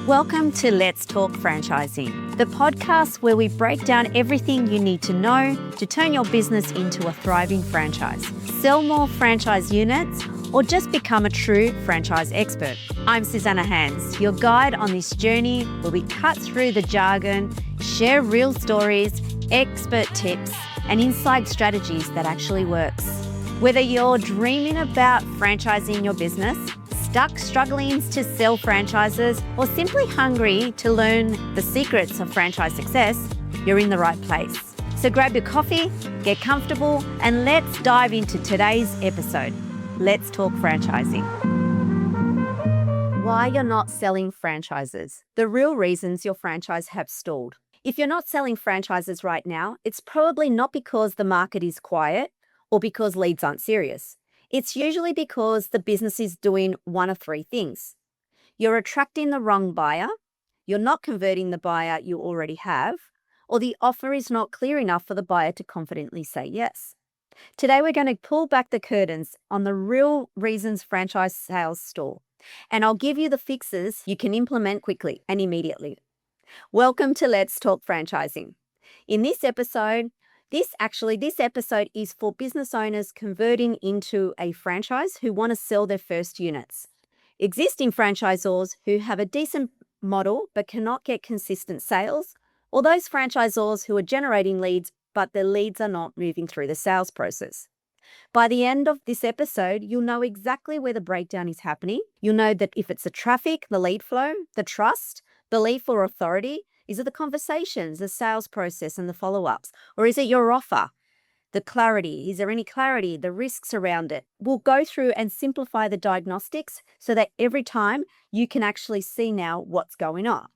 Welcome to Let's Talk Franchising, the podcast where we break down everything you need to know to turn your business into a thriving franchise, sell more franchise units, or just become a true franchise expert. I'm Susana Hands, your guide on this journey where we cut through the jargon, share real stories, expert tips, and inside strategies that actually works. Whether you're dreaming about franchising your business, stuck struggling to sell franchises, or simply hungry to learn the secrets of franchise success, you're in the right place. So grab your coffee, get comfortable, and let's dive into today's episode. Let's talk franchising. Why you're not selling franchises. The real reasons your franchise have stalled. If you're not selling franchises right now, it's probably not because the market is quiet or because leads aren't serious. It's usually because the business is doing one of three things. You're attracting the wrong buyer, you're not converting the buyer you already have, or the offer is not clear enough for the buyer to confidently say yes. Today, we're going to pull back the curtains on the real reasons franchise sales stall, and I'll give you the fixes you can implement quickly and immediately. Welcome to Let's Talk Franchising. In this episode, This episode is for business owners converting into a franchise who want to sell their first units, existing franchisors who have a decent model but cannot get consistent sales, or those franchisors who are generating leads but their leads are not moving through the sales process. By the end of this episode, you'll know exactly where the breakdown is happening. You'll know that if it's the traffic, the lead flow, the trust, belief or authority. Is it the conversations, the sales process and the follow-ups? Or is it your offer? The clarity, is there any clarity? The risks around it? We'll go through and simplify the diagnostics so that every time you can actually see now what's going on.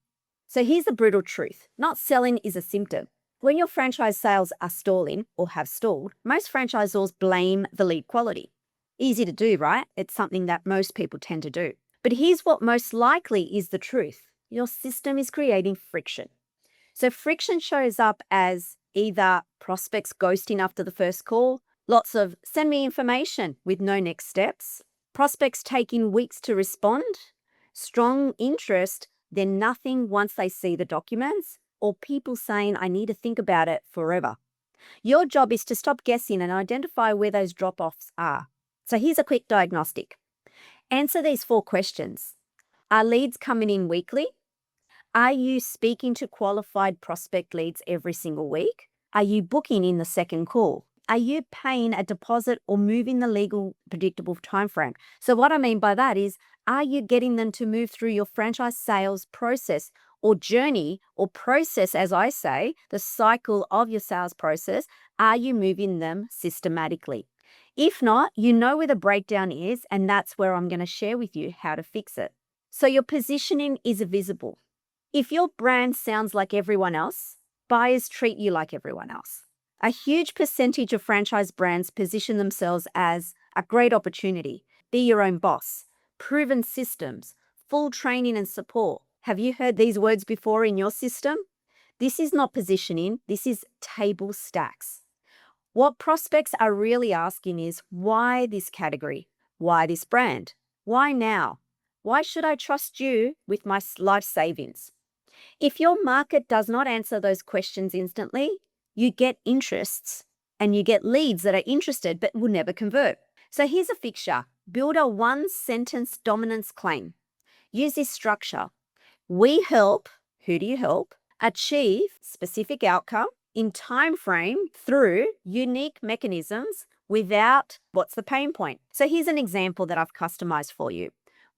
So here's the brutal truth. Not selling is a symptom. When your franchise sales are stalling or have stalled, most franchisors blame the lead quality. Easy to do, right? It's something that most people tend to do. But here's what most likely is the truth. Your system is creating friction. So friction shows up as either prospects ghosting after the first call, lots of send me information with no next steps, prospects taking weeks to respond, strong interest, then nothing once they see the documents, or people saying I need to think about it forever. Your job is to stop guessing and identify where those drop-offs are. So here's a quick diagnostic. Answer these 4 questions. Are leads coming in weekly? Are you speaking to qualified prospect leads every single week? Are you booking in the second call? Are you paying a deposit or moving the legal predictable timeframe? So what I mean by that is, are you getting them to move through your franchise sales process or journey or process, as I say, the cycle of your sales process? Are you moving them systematically? If not, you know where the breakdown is, and that's where I'm going to share with you how to fix it. So your positioning is visible. If your brand sounds like everyone else, buyers treat you like everyone else. A huge percentage of franchise brands position themselves as a great opportunity, be your own boss, proven systems, full training and support. Have you heard these words before in your system? This is not positioning, this is table stacks. What prospects are really asking is, why this category? Why this brand? Why now? Why should I trust you with my life savings? If your market does not answer those questions instantly, you get interests and you get leads that are interested but will never convert. So here's a fixture. Build a 1-sentence dominance claim. Use this structure. We help, who do you help, achieve specific outcome in time frame through unique mechanisms without what's the pain point. So here's an example that I've customized for you.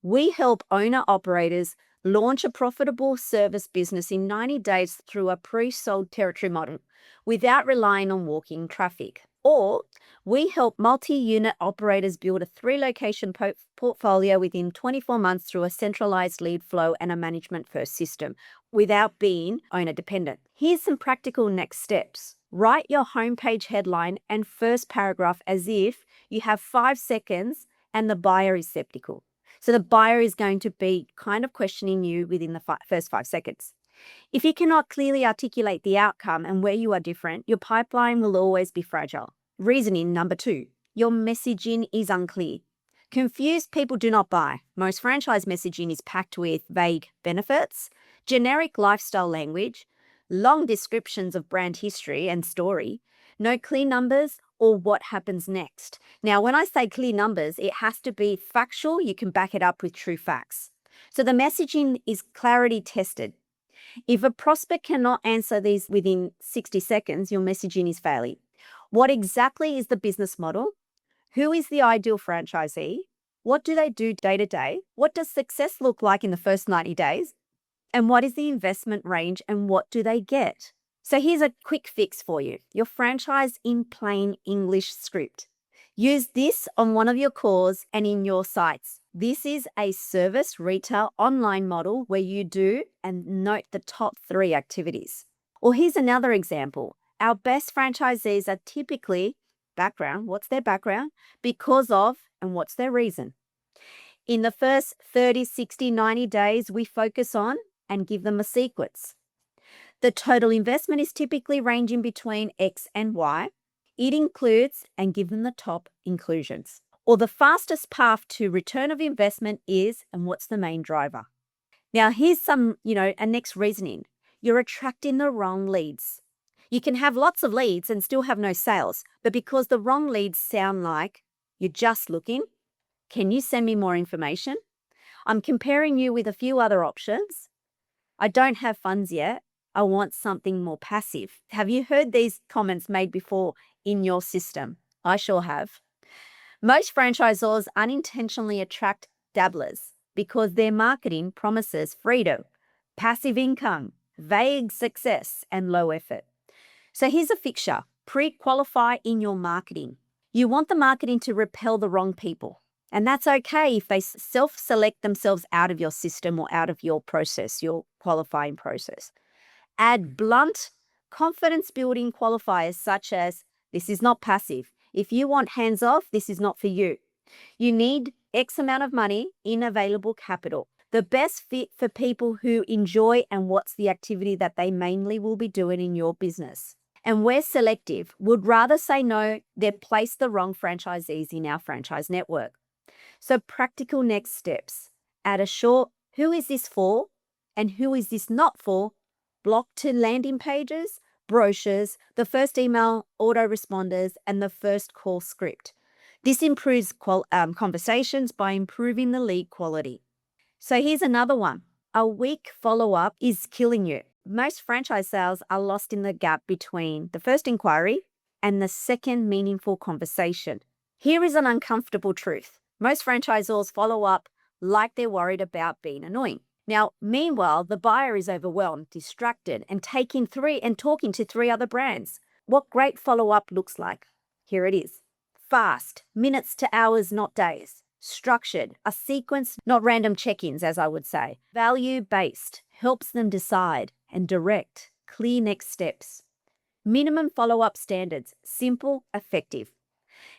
We help owner-operators launch a profitable service business in 90 days through a pre-sold territory model without relying on walk-in traffic. Or we help multi-unit operators build a 3-location portfolio within 24 months through a centralized lead flow and a management-first system without being owner-dependent. Here's some practical next steps. Write your homepage headline and first paragraph as if you have 5 seconds and the buyer is skeptical. So the buyer is going to be kind of questioning you within the first 5 seconds. If you cannot clearly articulate the outcome and where you are different, your pipeline will always be fragile. Reasoning number 2, your messaging is unclear. Confused people do not buy. Most franchise messaging is packed with vague benefits, generic lifestyle language, long descriptions of brand history and story, no clear numbers or what happens next. Now, when I say clear numbers, it has to be factual. You can back it up with true facts. So the messaging is clarity tested. If a prospect cannot answer these within 60 seconds, your messaging is failing. What exactly is the business model? Who is the ideal franchisee? What do they do day to day? What does success look like in the first 90 days? And what is the investment range and what do they get? So here's a quick fix for you. Your franchise in plain English script. Use this on one of your cores and in your sites. This is a service retail online model where you do and note the top 3 activities. Or here's another example. Our best franchisees are typically background, what's their background, because of, and what's their reason. In the first 30, 60, 90 days, we focus on and give them a sequence. The total investment is typically ranging between X and Y. It includes and give them the top inclusions. Or the fastest path to return of investment is, and what's the main driver. Now, here's some, a next reasoning. You're attracting the wrong leads. You can have lots of leads and still have no sales, but because the wrong leads sound like you're just looking, can you send me more information? I'm comparing you with a few other options. I don't have funds yet. I want something more passive. Have you heard these comments made before in your system? I sure have. Most franchisors unintentionally attract dabblers because their marketing promises freedom, passive income, vague success, and low effort. So here's a fixture. Pre-qualify in your marketing. You want the marketing to repel the wrong people. And that's okay if they self-select themselves out of your system or out of your process, your qualifying process. Add blunt, confidence-building qualifiers such as, this is not passive. If you want hands-off, this is not for you. You need X amount of money in available capital. The best fit for people who enjoy and what's the activity that they mainly will be doing in your business. And we're selective. Would rather say no than place the wrong franchisees in our franchise network. So practical next steps. Add a short, who is this for and who is this not for, block to landing pages, brochures, the first email autoresponders, and the first call script. This improves conversations by improving the lead quality. So here's another one. A weak follow-up is killing you. Most franchise sales are lost in the gap between the first inquiry and the second meaningful conversation. Here is an uncomfortable truth. Most franchisors follow up like they're worried about being annoying. Now, meanwhile, the buyer is overwhelmed, distracted, and talking to 3 other brands. What great follow-up looks like. Here it is. Fast, minutes to hours, not days. Structured, a sequence, not random check-ins, as I would say. Value-based, helps them decide. And direct, clear next steps. Minimum follow-up standards, simple, effective.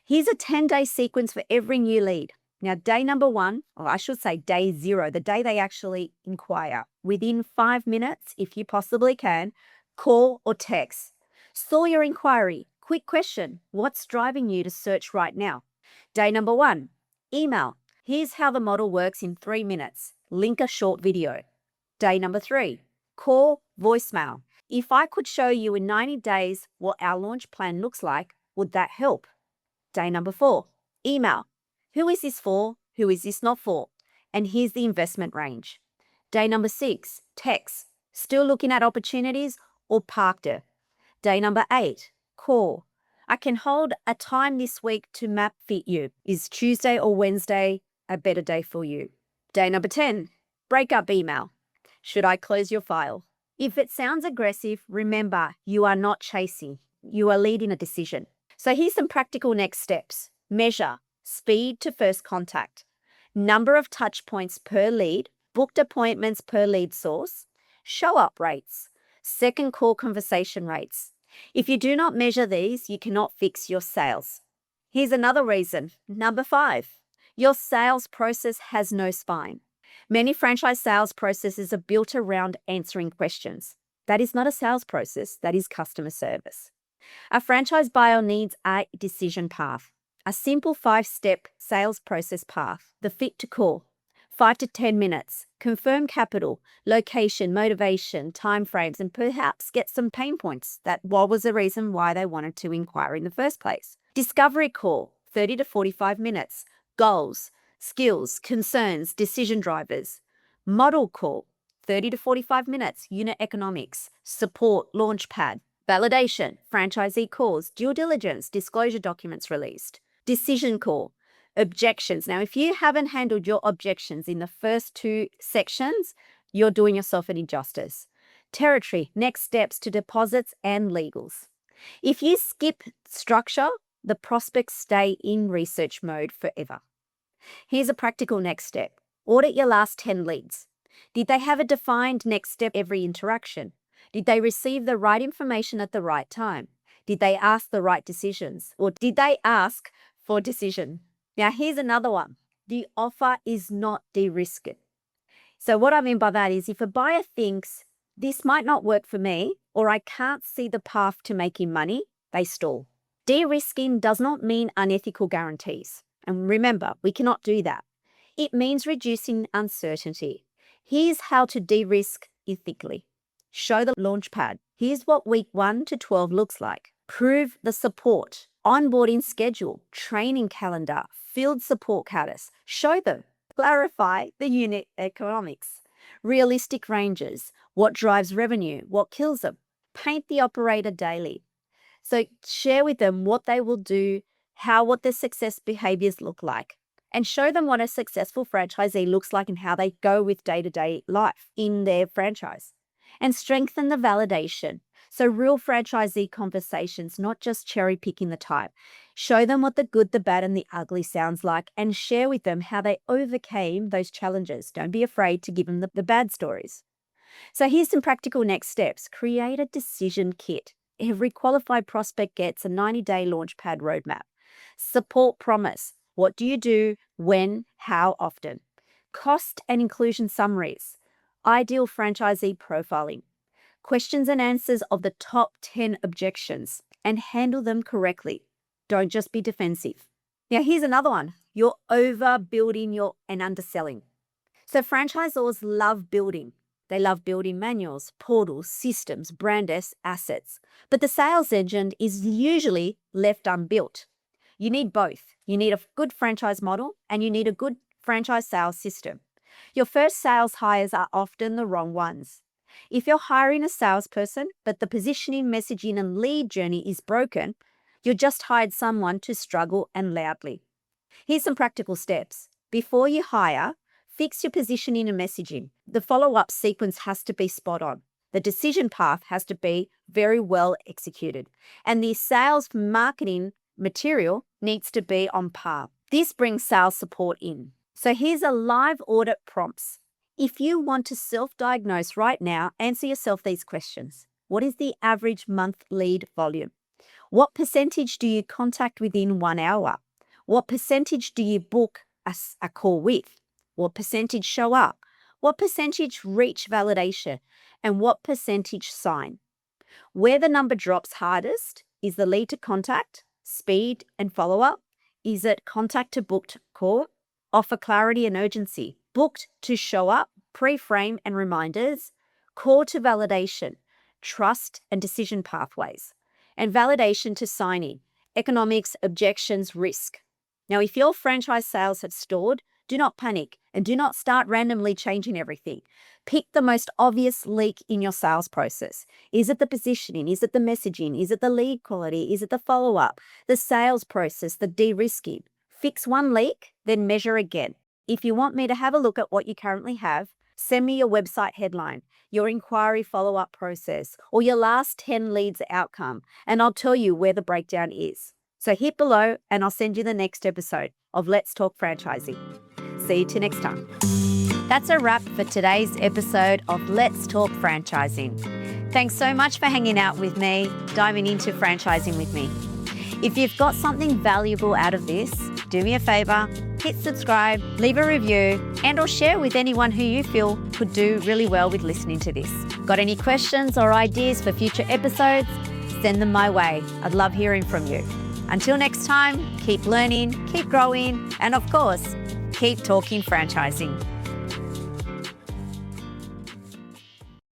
Here's a 10-day sequence for every new lead. Now, day number 1, or I should say day 0, the day they actually inquire. Within 5 minutes, if you possibly can, call or text. Store your inquiry. Quick question, what's driving you to search right now? Day number 1, email. Here's how the model works in 3 minutes. Link a short video. Day number 3, call, voicemail. If I could show you in 90 days what our launch plan looks like, would that help? Day number 4, email. Who is this for? Who is this not for? And here's the investment range. Day number 6, text. Still looking at opportunities or parked it? Day number 8, call. I can hold a time this week to map fit you. Is Tuesday or Wednesday a better day for you? Day number 10, breakup email. Should I close your file? If it sounds aggressive, remember, you are not chasing. You are leading a decision. So here's some practical next steps. Measure speed to first contact, number of touch points per lead, booked appointments per lead source, show up rates, second call conversation rates. If you do not measure these, you cannot fix your sales. Here's another reason. Number 5, your sales process has no spine. Many franchise sales processes are built around answering questions. That is not a sales process, that is customer service. A franchise buyer needs a decision path, A simple 5-step sales process path, the fit to call, 5 to 10 minutes, confirm capital, location, motivation, timeframes, and perhaps get some pain points. What was the reason why they wanted to inquire in the first place? Discovery call, 30 to 45 minutes, goals, skills, concerns, decision drivers. Model call, 30 to 45 minutes, unit economics, support, launchpad. Validation, franchisee calls, due diligence, disclosure documents released. Decision call, objections. Now, if you haven't handled your objections in the first 2 sections, you're doing yourself an injustice. Territory, next steps to deposits and legals. If you skip structure, the prospects stay in research mode forever. Here's a practical next step. Audit your last 10 leads. Did they have a defined next step every interaction? Did they receive the right information at the right time? Did they ask the right decisions? Or did they ask for decision? Now, here's another one. The offer is not de-risked. So what I mean by that is if a buyer thinks this might not work for me or I can't see the path to making money, they stall. De-risking does not mean unethical guarantees. And remember, we cannot do that. It means reducing uncertainty. Here's how to de-risk ethically. Show the launchpad. Here's what week 1 to 12 looks like. Prove the support, onboarding schedule, training calendar, field support cadres. Show them. Clarify the unit economics, realistic ranges, what drives revenue, what kills them. Paint the operator daily. So share with them what they will do, what their success behaviors look like, and show them what a successful franchisee looks like and how they go with day-to-day life in their franchise. And strengthen the validation. So real franchisee conversations, not just cherry picking the type. Show them what the good, the bad, and the ugly sounds like and share with them how they overcame those challenges. Don't be afraid to give them the bad stories. So here's some practical next steps. Create a decision kit. Every qualified prospect gets a 90-day launchpad roadmap. Support promise. What do you do, when, how often? Cost and inclusion summaries. Ideal franchisee profiling. Questions and answers of the top 10 objections and handle them correctly. Don't just be defensive. Now, here's another one. You're overbuilding and underselling. So franchisors love building. They love building manuals, portals, systems, brand assets. But the sales engine is usually left unbuilt. You need both. You need a good franchise model and you need a good franchise sales system. Your first sales hires are often the wrong ones. If you're hiring a salesperson, but the positioning, messaging, and lead journey is broken, you just hired someone to struggle and loudly. Here's some practical steps. Before you hire, fix your positioning and messaging. The follow-up sequence has to be spot on. The decision path has to be very well executed. And the sales marketing material needs to be on par. This brings sales support in. So here's a live audit prompts. If you want to self-diagnose right now, answer yourself these questions. What is the average month lead volume? What percentage do you contact within 1 hour? What percentage do you book a call with? What percentage show up? What percentage reach validation? And what percentage sign? Where the number drops hardest is the lead to contact, speed and follow-up. Is it contact to booked call? Offer clarity and urgency. Booked to show up, pre-frame and reminders. Call to validation, trust and decision pathways. And validation to signing, economics, objections, risk. Now, if your franchise sales have stalled, do not panic and do not start randomly changing everything. Pick the most obvious leak in your sales process. Is it the positioning? Is it the messaging? Is it the lead quality? Is it the follow-up? The sales process, the de-risking? Fix one leak, then measure again. If you want me to have a look at what you currently have, send me your website headline, your inquiry follow-up process, or your last 10 leads outcome, and I'll tell you where the breakdown is. So hit below and I'll send you the next episode of Let's Talk Franchising. See you till next time. That's a wrap for today's episode of Let's Talk Franchising. Thanks so much for hanging out with me, diving into franchising with me. If you've got something valuable out of this, do me a favor, hit subscribe, leave a review, and or share with anyone who you feel could do really well with listening to this. Got any questions or ideas for future episodes? Send them my way. I'd love hearing from you. Until next time, keep learning, keep growing, and of course, keep talking franchising.